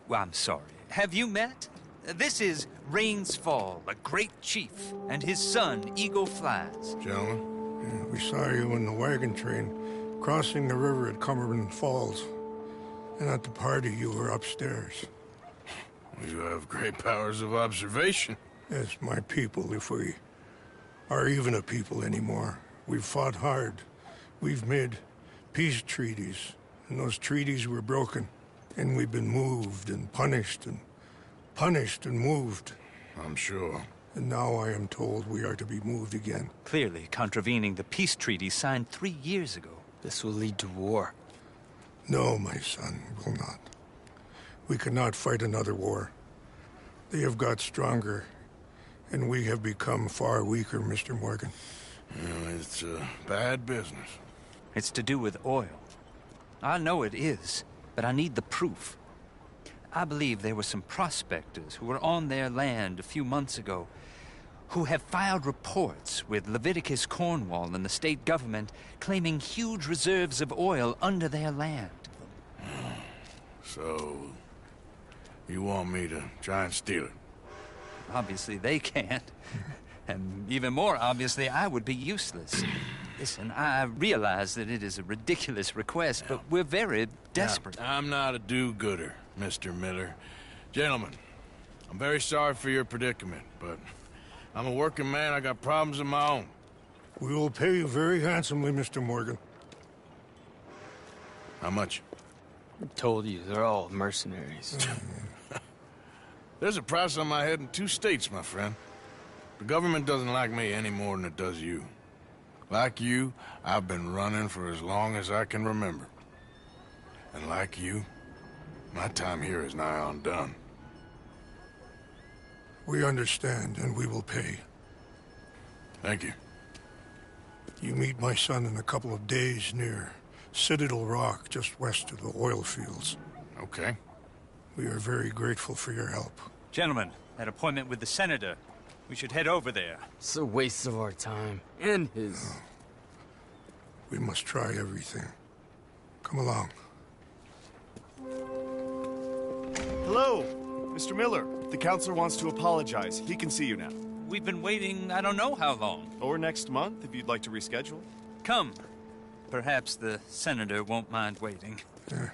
Well, I'm sorry. Have you met? This is Rains Fall, a great chief, and his son, Eagle Flies. Gentlemen? Yeah, we saw you in the wagon train crossing the river at Cumberland Falls. And at the party, you were upstairs. You have great powers of observation. Yes, my people, if we are even a people anymore. We've fought hard. We've made peace treaties, and those treaties were broken. And we've been moved and punished and moved. I'm sure. And now I am told we are to be moved again. Clearly contravening the peace treaty signed 3 years ago. This will lead to war. No, my son, will not. We cannot fight another war. They have got stronger, and we have become far weaker, Mr. Morgan. Well, it's a bad business. It's to do with oil. I know it is, but I need the proof. I believe there were some prospectors who were on their land a few months ago who have filed reports with Leviticus Cornwall and the state government claiming huge reserves of oil under their land. So, you want me to try and steal it? Obviously they can't. And even more obviously, I would be useless. Listen, I realize that it is a ridiculous request, but we're very desperate. Now, I'm not a do-gooder, Mr. Miller. Gentlemen, I'm very sorry for your predicament, but I'm a working man. I got problems of my own. We will pay you very handsomely, Mr. Morgan. How much? I told you, they're all mercenaries. There's a price on my head in 2 states, my friend. The government doesn't like me any more than it does you. Like you, I've been running for as long as I can remember. And like you, my time here is nigh on done. We understand, and we will pay. Thank you. You meet my son in a couple of days near Citadel Rock, just west of the oil fields. Okay. We are very grateful for your help. Gentlemen, that appointment with the senator. We should head over there. It's a waste of our time. And his. We must try everything. Come along. Hello, Mr. Miller. The counselor wants to apologize. He can see you now. We've been waiting I don't know how long. Or next month, if you'd like to reschedule. Come. Perhaps the senator won't mind waiting. Yeah.